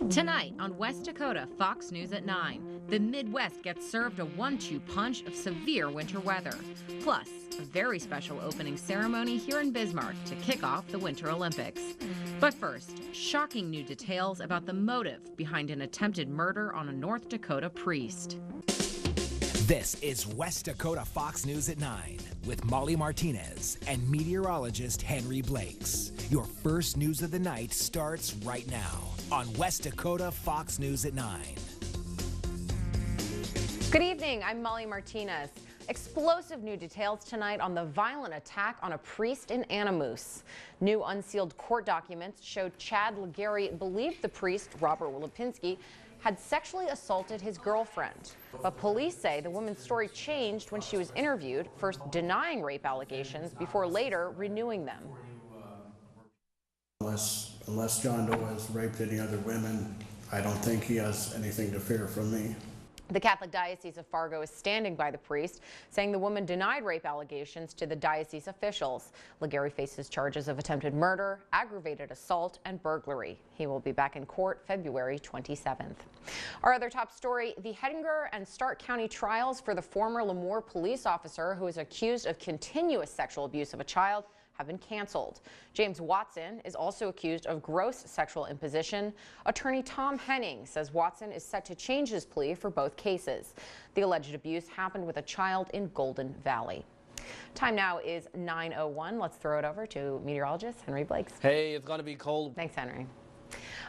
Tonight on West Dakota Fox News at 9, the Midwest gets served a 1-2 punch of severe winter weather. Plus, a very special opening ceremony here in Bismarck to kick off the Winter Olympics. But first, shocking new details about the motive behind an attempted murder on a North Dakota priest. This is West Dakota Fox News at 9 with Molly Martinez and meteorologist Henry Blakes. Your first news of the night starts right now on West Dakota Fox News at 9. Good evening, I'm Molly Martinez. Explosive new details tonight on the violent attack on a priest in Anamoose. New unsealed court documents showed Chad Legary believed the priest, Robert Lipinski, had sexually assaulted his girlfriend. But police say the woman's story changed when she was interviewed, first denying rape allegations before later renewing them. Unless John Doe has raped any other women, I don't think he has anything to fear from me. The Catholic Diocese of Fargo is standing by the priest, saying the woman denied rape allegations to the diocese officials. Legary faces charges of attempted murder, aggravated assault, and burglary. He will be back in court February 27th. Our other top story, the Hettinger and Stark County trials for the former Lemoore police officer who is accused of continuous sexual abuse of a child have been canceled. James Watson is also accused of gross sexual imposition. Attorney Tom Henning says Watson is set to change his plea for both cases. The alleged abuse happened with a child in Golden Valley. Time now is 9:01. Let's throw it over to meteorologist Henry Blakes. Hey, it's going to be cold. Thanks, Henry.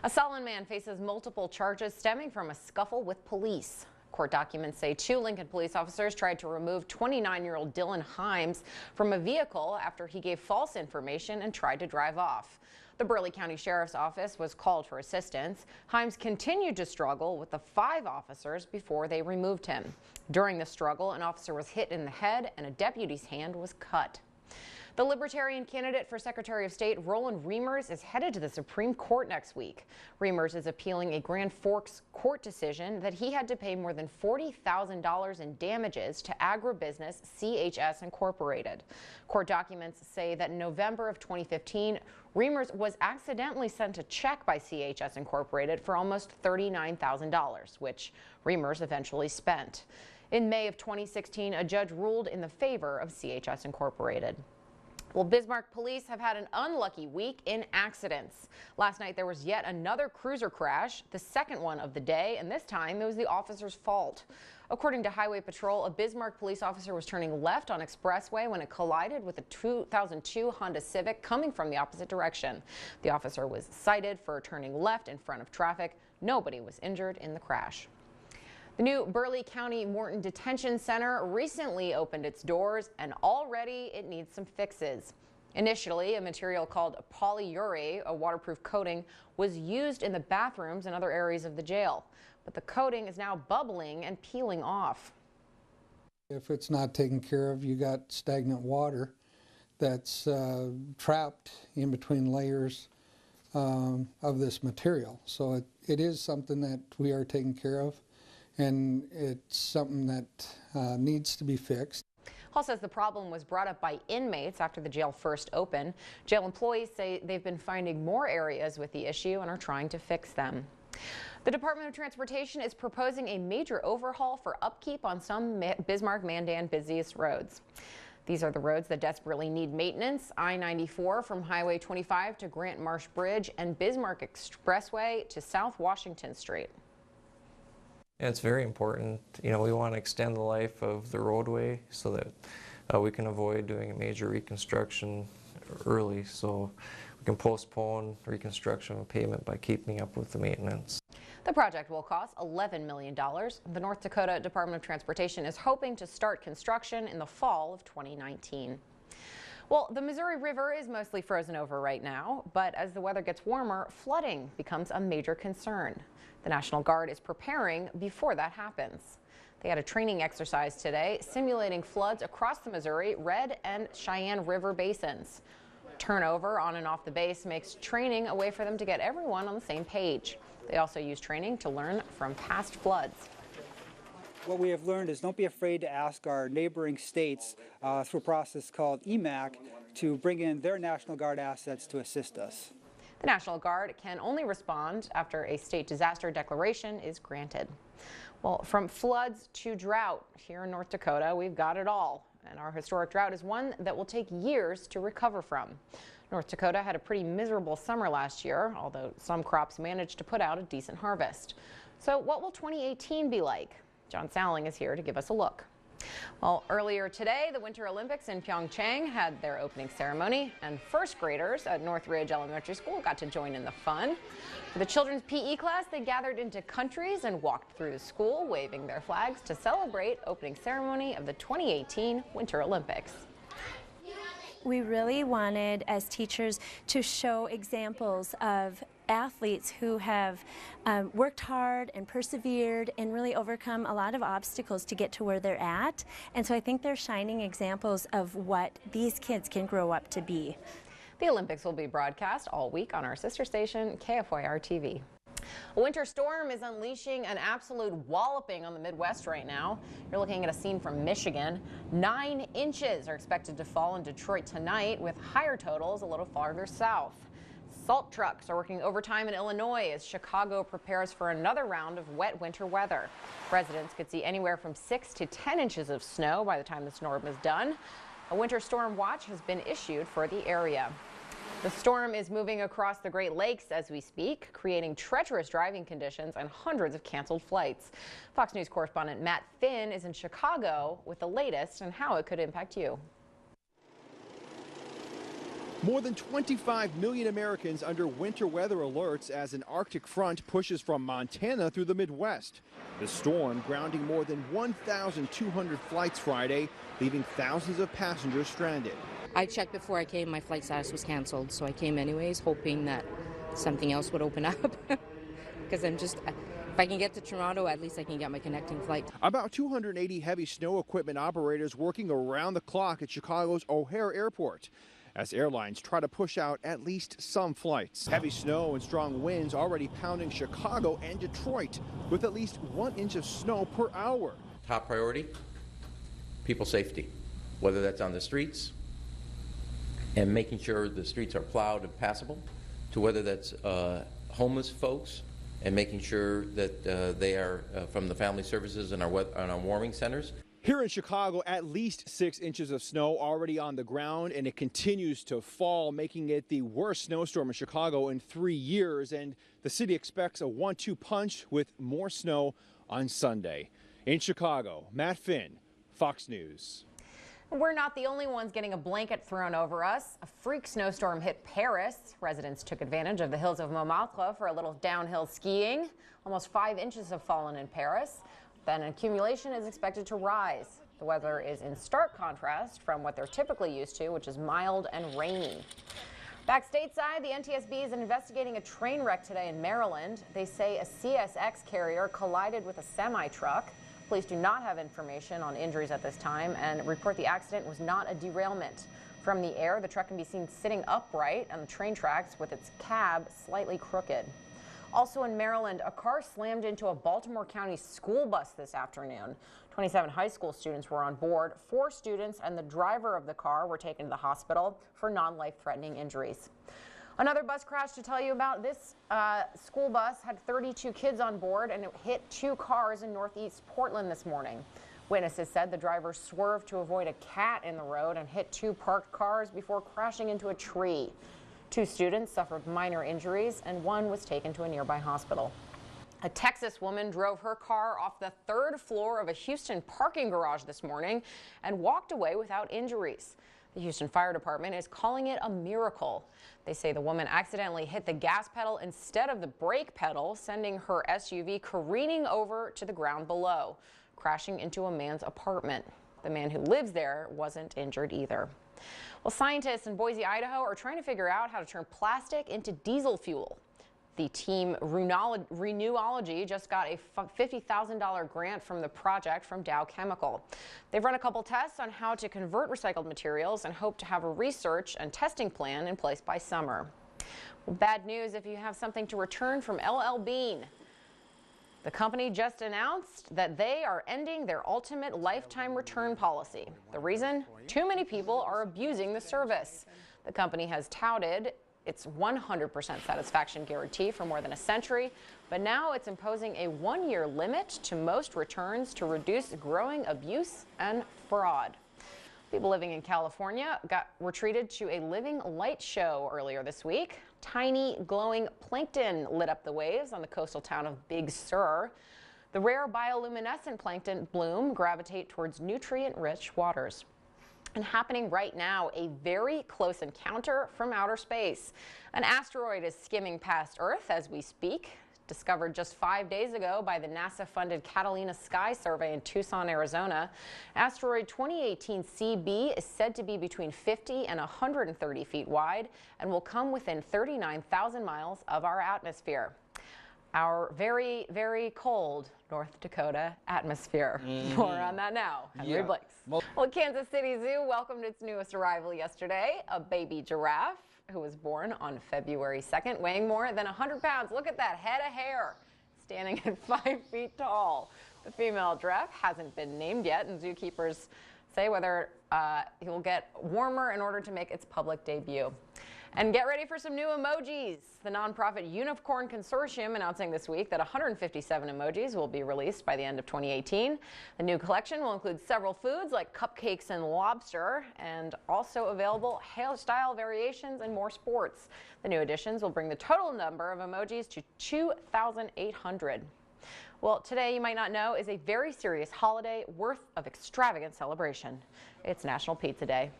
A Solon man faces multiple charges stemming from a scuffle with police. Court documents say 2 Lincoln police officers tried to remove 29-year-old Dylan Himes from a vehicle after he gave false information and tried to drive off. The Burleigh County Sheriff's Office was called for assistance. Himes continued to struggle with the 5 officers before they removed him. During the struggle, an officer was hit in the head and a deputy's hand was cut. The Libertarian candidate for Secretary of State, Roland Reimers, is headed to the Supreme Court next week. Reimers is appealing a Grand Forks court decision that he had to pay more than $40,000 in damages to agribusiness CHS Incorporated. Court documents say that in November of 2015, Reimers was accidentally sent a check by CHS Incorporated for almost $39,000, which Reimers eventually spent. In May of 2016, a judge ruled in the favor of CHS Incorporated. Well, Bismarck police have had an unlucky week in accidents. Last night there was yet another cruiser crash, the second one of the day, and this time it was the officer's fault. According to Highway Patrol, a Bismarck police officer was turning left on Expressway when it collided with a 2002 Honda Civic coming from the opposite direction. The officer was cited for turning left in front of traffic. Nobody was injured in the crash. The new Burleigh County Morton Detention Center recently opened its doors, and already it needs some fixes. Initially, a material called polyurethane, a waterproof coating, was used in the bathrooms and other areas of the jail. But the coating is now bubbling and peeling off. If it's not taken care of, you got stagnant water that's trapped in between layers of this material. So it is something that we are taking care of. And it's something that needs to be fixed. Hall says the problem was brought up by inmates after the jail first opened. Jail employees say they've been finding more areas with the issue and are trying to fix them. The Department of Transportation is proposing a major overhaul for upkeep on some Bismarck-Mandan busiest roads. These are the roads that desperately need maintenance: I-94 from Highway 25 to Grant Marsh Bridge and Bismarck Expressway to South Washington Street. It's very important. You know, we want to extend the life of the roadway so that we can avoid doing a major reconstruction early, so we can postpone reconstruction of pavement by keeping up with the maintenance. The project will cost $11 million. The North Dakota Department of Transportation is hoping to start construction in the fall of 2019. Well, the Missouri River is mostly frozen over right now, but as the weather gets warmer, flooding becomes a major concern. The National Guard is preparing before that happens. They had a training exercise today simulating floods across the Missouri, Red and Cheyenne River basins. Turnover on and off the base makes training a way for them to get everyone on the same page. They also use training to learn from past floods. What we have learned is don't be afraid to ask our neighboring states through a process called EMAC to bring in their National Guard assets to assist us. The National Guard can only respond after a state disaster declaration is granted. Well, from floods to drought, here in North Dakota, we've got it all. And our historic drought is one that will take years to recover from. North Dakota had a pretty miserable summer last year, although some crops managed to put out a decent harvest. So what will 2018 be like? John Salling is here to give us a look. Well, earlier today, the Winter Olympics in Pyeongchang had their opening ceremony, and first graders at Northridge Elementary School got to join in the fun. For the children's PE class, they gathered into countries and walked through the school, waving their flags to celebrate opening ceremony of the 2018 Winter Olympics. We really wanted, as teachers, to show examples of athletes who have worked hard and persevered and really overcome a lot of obstacles to get to where they're at. And so I think they're shining examples of what these kids can grow up to be. The Olympics will be broadcast all week on our sister station, KFYR TV. A winter storm is unleashing an absolute walloping on the Midwest right now. You're looking at a scene from Michigan. 9 inches are expected to fall in Detroit tonight, with higher totals a little farther south. Salt trucks are working overtime in Illinois as Chicago prepares for another round of wet winter weather. Residents could see anywhere from 6 to 10 inches of snow by the time the storm is done. A winter storm watch has been issued for the area. The storm is moving across the Great Lakes as we speak, creating treacherous driving conditions and hundreds of canceled flights. Fox News correspondent Matt Finn is in Chicago with the latest on how it could impact you. More than 25 million Americans under winter weather alerts as an Arctic front pushes from Montana through the Midwest. The storm grounding more than 1,200 flights Friday, leaving thousands of passengers stranded. I checked before I came, my flight status was canceled, so I came anyways, hoping that something else would open up. Because if I can get to Toronto, at least I can get my connecting flight. About 280 heavy snow equipment operators working around the clock at Chicago's O'Hare Airport as airlines try to push out at least some flights. Heavy snow and strong winds already pounding Chicago and Detroit with at least 1 inch of snow per hour. Top priority, people safety, whether that's on the streets and making sure the streets are plowed and passable, to whether that's homeless folks and making sure that they are from the family services and our warming centers. Here in Chicago, at least 6 inches of snow already on the ground, and it continues to fall, making it the worst snowstorm in Chicago in 3 years. And the city expects a 1-2 punch with more snow on Sunday. In Chicago, Matt Finn, Fox News. We're not the only ones getting a blanket thrown over us. A freak snowstorm hit Paris. Residents took advantage of the hills of Montmartre for a little downhill skiing. Almost 5 inches have fallen in Paris. Then accumulation is expected to rise. The weather is in stark contrast from what they're typically used to, which is mild and rainy. Back stateside, the NTSB is investigating a train wreck today in Maryland. They say a CSX carrier collided with a semi-truck. Police do not have information on injuries at this time and report the accident was not a derailment. From the air, the truck can be seen sitting upright on the train tracks with its cab slightly crooked. Also in Maryland, a car slammed into a Baltimore County school bus this afternoon. 27 high school students were on board. 4 students and the driver of the car were taken to the hospital for non-life-threatening injuries. Another bus crash to tell you about. This school bus had 32 kids on board and it hit 2 cars in northeast Portland this morning. Witnesses said the driver swerved to avoid a cat in the road and hit 2 parked cars before crashing into a tree. 2 students suffered minor injuries and 1 was taken to a nearby hospital. A Texas woman drove her car off the 3rd floor of a Houston parking garage this morning and walked away without injuries. The Houston Fire Department is calling it a miracle. They say the woman accidentally hit the gas pedal instead of the brake pedal, sending her SUV careening over to the ground below, crashing into a man's apartment. The man who lives there wasn't injured either. Well, scientists in Boise, Idaho are trying to figure out how to turn plastic into diesel fuel. The team Renewology just got a $50,000 grant from the project from Dow Chemical. They've run a couple tests on how to convert recycled materials and hope to have a research and testing plan in place by summer. Well, bad news if you have something to return from LL Bean. The company just announced that they are ending their ultimate lifetime return policy. The reason? Too many people are abusing the service. The company has touted its 100% satisfaction guarantee for more than a century, but now it's imposing a 1-year limit to most returns to reduce growing abuse and fraud. People living in California were treated to a living light show earlier this week. Tiny glowing plankton lit up the waves on the coastal town of Big Sur. The rare bioluminescent plankton bloom gravitate towards nutrient-rich waters. And happening right now, a very close encounter from outer space. An asteroid is skimming past Earth as we speak. Discovered just 5 days ago by the NASA-funded Catalina Sky Survey in Tucson, Arizona. Asteroid 2018 CB is said to be between 50 and 130 feet wide and will come within 39,000 miles of our atmosphere. Our very, very cold North Dakota atmosphere. More on that now. Henry Blakes. Well, Kansas City Zoo welcomed its newest arrival yesterday, a baby giraffe who was born on February 2nd, weighing more than 100 pounds. Look at that head of hair, standing at 5 feet tall. The female giraffe hasn't been named yet, and zookeepers say whether he will get warmer in order to make its public debut. And get ready for some new emojis. The nonprofit Unicorn Consortium announcing this week that 157 emojis will be released by the end of 2018. The new collection will include several foods like cupcakes and lobster, and also available hairstyle variations and more sports. The new additions will bring the total number of emojis to 2,800. Well, today, you might not know, is a very serious holiday worth of extravagant celebration. It's National Pizza Day.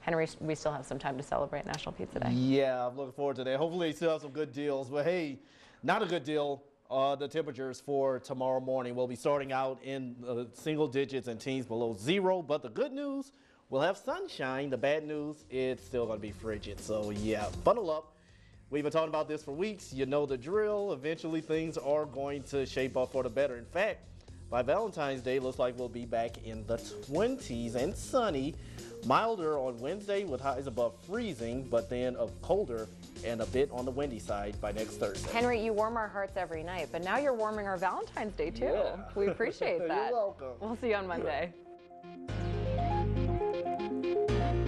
Henry, we still have some time to celebrate National Pizza Day. Yeah, I'm looking forward to that. Hopefully they still have some good deals. But hey, not a good deal. The temperatures for tomorrow morning will be starting out in single digits and teens below 0. But the good news, we'll have sunshine. The bad news, it's still going to be frigid. So yeah, bundle up. We've been talking about this for weeks. You know the drill. Eventually things are going to shape up for the better. In fact, by Valentine's Day, looks like we'll be back in the 20s and sunny. Milder on Wednesday with highs above freezing, but then colder and a bit on the windy side by next Thursday. Henry, you warm our hearts every night, but now you're warming our Valentine's Day too. Yeah. We appreciate that. You're welcome. We'll see you on Monday.